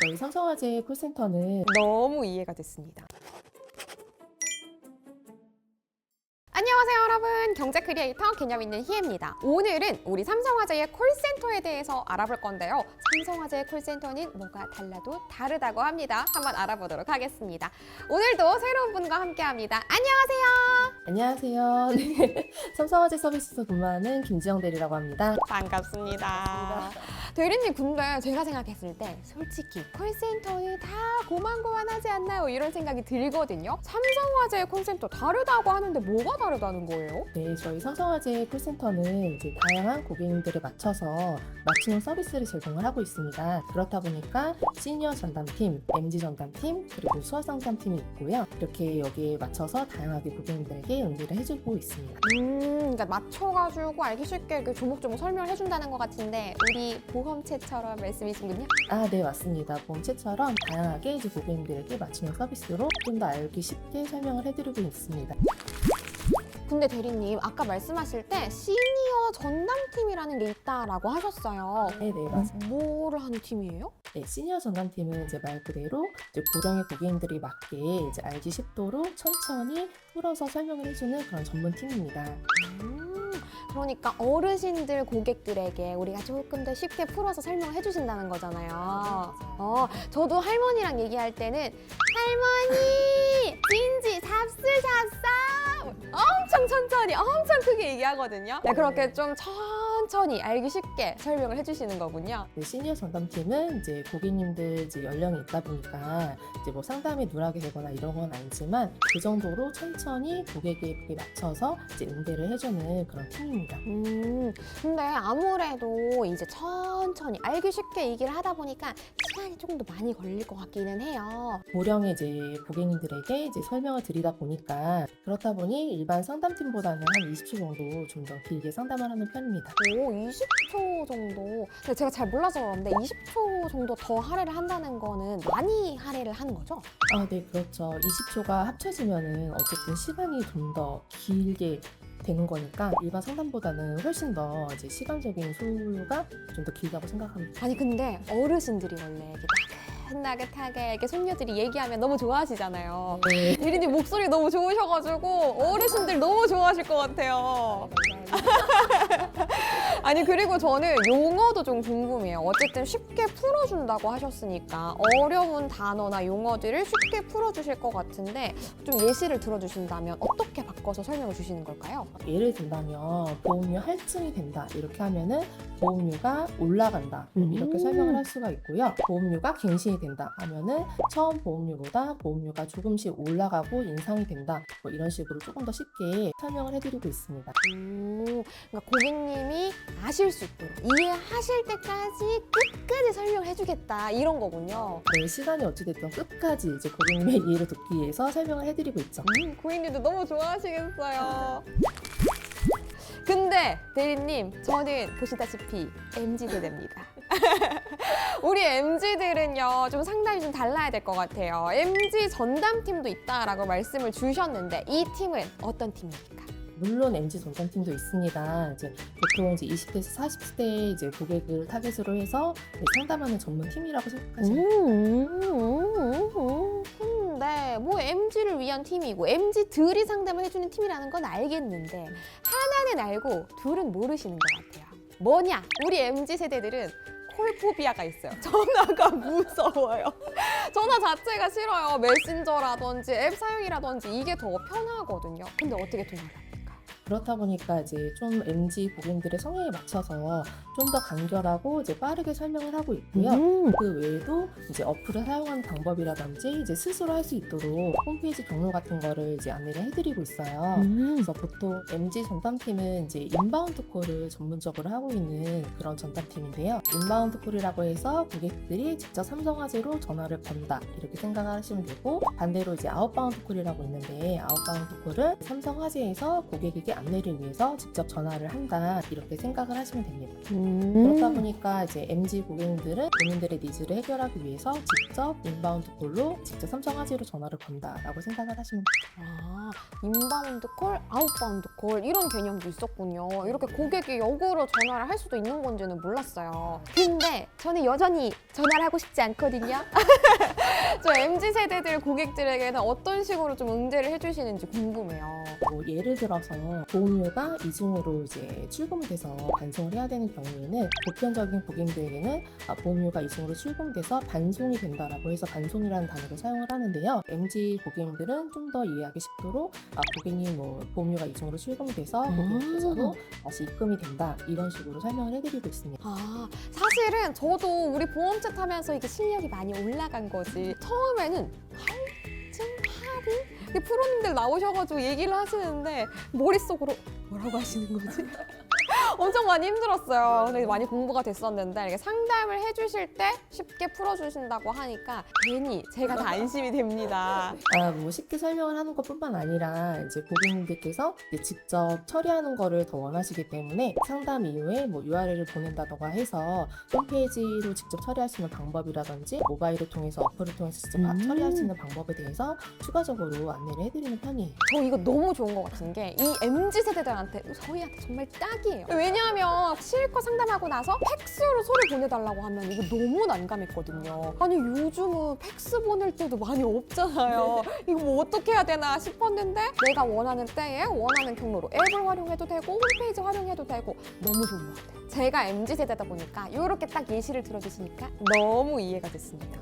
저희 삼성화재 콜센터는 너무 이해가 됐습니다. 안녕하세요 여러분, 경제 크리에이터 개념 있는 희애입니다. 오늘은 우리 삼성화재의 콜센터에 대해서 알아볼 건데요. 삼성화재의 콜센터는 뭐가 달라도 다르다고 합니다. 한번 알아보도록 하겠습니다. 오늘도 새로운 분과 함께합니다. 안녕하세요. 안녕하세요. 네. 삼성화재 서비스에서 근무하는 김지영 대리라고 합니다. 반갑습니다. 대리님, 근데 제가 생각했을 때 솔직히 콜센터는 다 고만고만하지 않나요? 이런 생각이 들거든요. 삼성화재의 콜센터 다르다고 하는데 뭐가 다르다는 거예요? 네, 저희 삼성화재 콜센터는 이제 다양한 고객님들에 맞춰서 맞춤형 서비스를 제공을 하고 있습니다. 그렇다 보니까 시니어 전담팀, MG 전담팀, 그리고 수화 상담팀이 있고요. 이렇게 여기에 맞춰서 다양하게 고객님들에게 응대를 해주고 있습니다. 그러니까 맞춰가지고 알기 쉽게 이렇게 조목조목 설명을 해준다는 것 같은데 우리 보험체처럼 말씀이신군요? 아, 네, 맞습니다. 보험체처럼 다양하게 이제 고객님들에게 맞춤형 서비스로 좀 더 알기 쉽게 설명을 해드리고 있습니다. 근데 대리님, 아까 말씀하실 때 시니어 전담팀이라는 게 있다라고 하셨어요. 네, 네, 맞습니다. 뭐를 하는 팀이에요? 네, 시니어 전담팀은 이제 말 그대로 이제 고령의 고객님들이 맞게 이제 알기 쉽도록 천천히 풀어서 설명을 해주는 그런 전문 팀입니다. 그러니까 어르신들 고객들에게 우리가 조금 더 쉽게 풀어서 설명을 해주신다는 거잖아요. 저도 할머니랑 얘기할 때는 할머니 진지 삽쓸잡싸 엄청 천천히 엄청 크게 얘기하거든요. 네, 그렇게 좀 천천히 알기 쉽게 설명을 해주시는 거군요. 네, 시니어 전담팀은 이제 고객님들 이제 연령이 있다 보니까 이제 뭐 상담이 누락이 되거나 이런 건 아니지만 그 정도로 천천히 고객에게 맞춰서 이제 응대를 해주는 그런 팀입니다. 근데 아무래도 이제 천천히 알기 쉽게 얘기를 하다 보니까 시간이 조금 더 많이 걸릴 것 같기는 해요. 고령의 이제 고객님들에게 이제 설명을 드리다 보니까 그렇다 보니 일반 상담팀보다는 한 20초 정도 좀 더 길게 상담을 하는 편입니다. 오, 20초 정도. 근데 제가 잘 몰라서 그런데 20초 정도 더 할애를 한다는 거는 많이 할애를 하는 거죠? 아, 네, 그렇죠. 20초가 합쳐지면은 어쨌든 시간이 좀 더 길게 되는 거니까 일반 상담보다는 훨씬 더 이제 시간적인 소요가 좀 더 길다고 생각합니다. 아니 근데 어르신들이 원래 이렇게 나긋나긋하게 이렇게 손녀들이 얘기하면 너무 좋아하시잖아요. 네. 대리님 목소리 너무 좋으셔가지고 어르신들 너무 좋아하실 것 같아요. 아니 그리고 저는 용어도 좀 궁금해요. 어쨌든 쉽게 풀어준다고 하셨으니까 어려운 단어나 용어들을 쉽게 풀어주실 것 같은데 좀 예시를 들어주신다면 어떻게 바꿔서 설명을 주시는 걸까요? 예를 든다면 보험료 할증이 된다 이렇게 하면은 보험료가 올라간다 이렇게 설명을 할 수가 있고요. 보험료가 갱신이 된다 하면은 처음 보험료보다 보험료가 조금씩 올라가고 인상이 된다 뭐 이런 식으로 조금 더 쉽게 설명을 해드리고 있습니다. 그러니까 고객님이 아실 수 있도록 이해하실 때까지 끝까지 설명을 해주겠다 이런 거군요. 네, 시간이 어찌됐든 끝까지 이제 고객님의 이해를 돕기 위해서 설명을 해드리고 있죠. 고객님도 너무 좋아하시겠어요. 근데 대리님, 저는 보시다시피 MZ세대입니다. 우리 MZ들은요 좀 상당히 좀 달라야 될 것 같아요. MZ 전담팀도 있다라고 말씀을 주셨는데 이 팀은 어떤 팀입니까? 물론 MG 전담팀도 있습니다. 이제 보통 이제 20대에서 40대 이제 고객을 타겟으로 해서 상담하는 전문 팀이라고 생각하시면 근데 뭐 MZ를 위한 팀이고 MZ들이 상담을 해주는 팀이라는 건 알겠는데 하나는 알고 둘은 모르시는 것 같아요. 뭐냐? 우리 MZ 세대들은 콜포비아가 있어요. 전화가 무서워요. 전화 자체가 싫어요. 메신저라든지 앱 사용이라든지 이게 더 편하거든요. 근데 어떻게 통하냐? 그렇다 보니까 이제 좀 MG 고객님들의 성향에 맞춰서 좀 더 간결하고 이제 빠르게 설명을 하고 있고요. 그 외에도 이제 어플을 사용하는 방법이라든지 이제 스스로 할 수 있도록 홈페이지 경로 같은 거를 이제 안내를 해드리고 있어요. 그래서 보통 MG 전담팀은 이제 인바운드 콜을 전문적으로 하고 있는 그런 전담팀인데요. 인바운드 콜이라고 해서 고객들이 직접 삼성화재로 전화를 건다 이렇게 생각하시면 되고 반대로 이제 아웃바운드 콜이라고 있는데 아웃바운드 콜은 삼성화재에서 고객에게 안내를 위해서 직접 전화를 한다 이렇게 생각을 하시면 됩니다. 그렇다 보니까 이제 MG 고객님들은 본인들의 니즈를 해결하기 위해서 직접 인바운드 콜로 직접 삼성화재로 전화를 건다라고 생각을 하시면 됩니다. 아, 인바운드 콜, 아웃바운드 콜 이런 개념도 있었군요. 이렇게 고객이 역으로 전화를 할 수도 있는 건지는 몰랐어요. 근데 저는 여전히 전화를 하고 싶지 않거든요. 저 MZ세대들 고객들에게는 어떤 식으로 좀 응대를 해주시는지 궁금해요. 뭐 예를 들어서 보험료가 이중으로 이제 출금돼서 반송을 해야 되는 경우에는 보편적인 고객들에게는 보험료가 이중으로 출금돼서 반송이 된다라고 해서 반송이라는 단어를 사용을 하는데요. MG 고객님들은 좀 더 이해하기 쉽도록 고객님 뭐 보험료가 이중으로 출금돼서 고객님께서도 다시 입금이 된다 이런 식으로 설명을 해드리고 있습니다. 아, 사실은 저도 우리 보험챗 하면서 이게 실력이 많이 올라간 거지. 처음에는 할증, 할인? 프로님들 나오셔가지고 얘기를 하시는데 머릿속으로 뭐라고 하시는 거지? 엄청 많이 힘들었어요. 근데 많이 공부가 됐었는데 이렇게 상담을 해주실 때 쉽게 풀어주신다고 하니까 괜히 제가 다 안심이 됩니다. 뭐 쉽게 설명을 하는 것뿐만 아니라 이제 고객님들께서 이제 직접 처리하는 거를 더 원하시기 때문에 상담 이후에 뭐 URL을 보낸다던가 해서 홈페이지로 직접 처리할 수 있는 방법이라든지 모바일을 통해서 어플을 통해서 직접 처리할 수 있는 방법에 대해서 추가적으로 안내를 해드리는 편이에요. 저 이거 너무 좋은 것 같은 게 이 MZ세대들한테 저희한테 정말 딱이에요. 왜냐하면 실컷 상담하고 나서 팩스로 서류 보내달라고 하면 이거 너무 난감했거든요. 아니 요즘은 팩스 보낼 때도 많이 없잖아요. 이거 뭐 어떻게 해야 되나 싶었는데 내가 원하는 때에 원하는 경로로 앱을 활용해도 되고 홈페이지 활용해도 되고 너무 좋은 것 같아요. 제가 MZ세대다 보니까 이렇게 딱 예시를 들어주시니까 너무 이해가 됐습니다.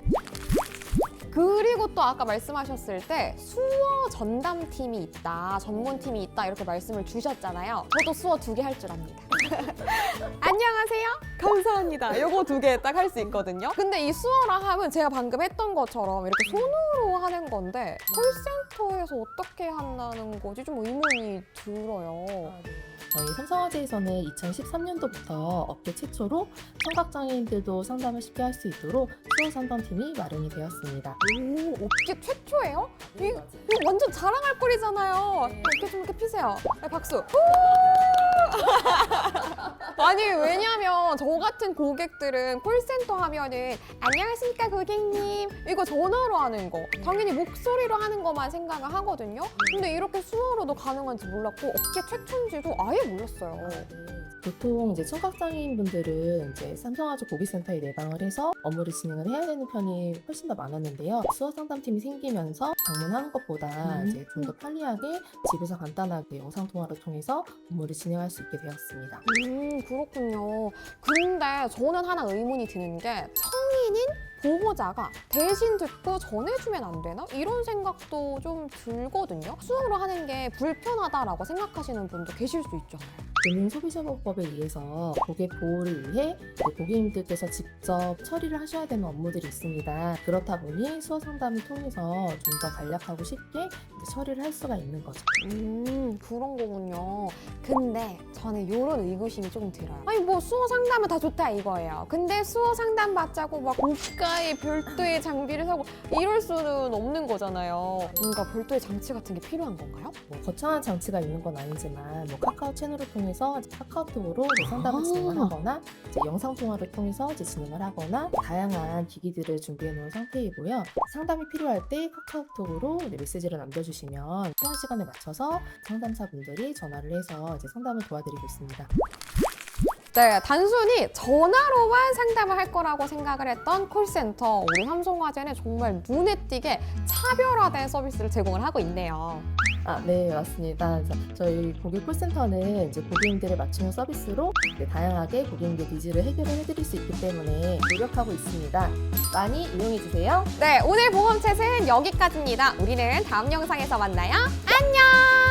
그리고 또 아까 말씀하셨을 때 수어 전담팀이 있다, 전문팀이 있다 이렇게 말씀을 주셨잖아요. 저도 수어 2개 할 줄 압니다. 안녕하세요. 감사합니다. 요거 2개 딱 할 수 있거든요. 근데 이 수어라 함은 제가 방금 했던 것처럼 이렇게 손으로 하는 건데 콜센터에서 어떻게 한다는 거지 좀 의문이 들어요. 저희 삼성화재에서는 2013년도부터 업계 최초로 청각장애인들도 상담을 쉽게 할 수 있도록 수어 상담팀이 마련이 되었습니다. 오, 업계 최초예요? 이거 완전 자랑할 거리잖아요. 이렇게 좀 이렇게 피세요. 네, 박수. 아니 왜냐면 저 같은 고객들은 콜센터 하면은 안녕하십니까 고객님 이거 전화로 하는 거 당연히 목소리로 하는 것만 생각을 하거든요. 근데 이렇게 수어로도 가능한지 몰랐고 업계 최초인지도 아예 몰랐어요. 보통 이제 청각장애인분들은 이제 삼성화재 고객센터에 내방을 해서 업무를 진행을 해야 되는 편이 훨씬 더 많았는데요. 수어 상담팀이 생기면서 방문하는 것보다 이제 좀 더 편리하게 집에서 간단하게 영상통화를 통해서 업무를 진행할 수 있게 되었습니다. 그렇군요. 근데 저는 하나 의문이 드는 게 성인인 보호자가 대신 듣고 전해주면 안 되나? 이런 생각도 좀 들거든요. 수어로 하는 게 불편하다라고 생각하시는 분도 계실 수 있잖아요. 금융소비자보호법에 의해서 고객 보호를 위해 고객님들께서 직접 처리를 하셔야 되는 업무들이 있습니다. 그렇다 보니 수어 상담을 통해서 좀 더 간략하고 쉽게 처리를 할 수가 있는 거죠. 그런 거군요. 근데 저는 이런 의구심이 조금 들어요. 아니 뭐 수어 상담은 다 좋다 이거예요. 근데 수어 상담 받자고 막 고가의 별도의 장비를 사고 이럴 수는 없는 거잖아요. 뭔가 별도의 장치 같은 게 필요한 건가요? 뭐 거창한 장치가 있는 건 아니지만 뭐 카카오 채널을 통해서 이제 카카오톡으로 상담을 진행을 하거나 이제 영상 통화를 통해서 이제 진행을 하거나 다양한 기기들을 준비해 놓은 상태이고요. 상담이 필요할 때 카카오톡으로 이제 메시지를 남겨주시면 통화 시간에 맞춰서 상담사분들이 전화를 해서 이제 상담을 도와드리고 있습니다. 네, 단순히 전화로만 상담을 할 거라고 생각을 했던 콜센터 우리 삼성화재는 정말 눈에 띄게 차별화된 서비스를 제공을 하고 있네요. 네, 맞습니다. 저희 고객 콜센터는 이제 고객님들을 맞춤형 서비스로 다양하게 고객님들 니즈를 해결을 해드릴 수 있기 때문에 노력하고 있습니다. 많이 이용해주세요. 네, 오늘 보험챗은 여기까지입니다. 우리는 다음 영상에서 만나요. 안녕!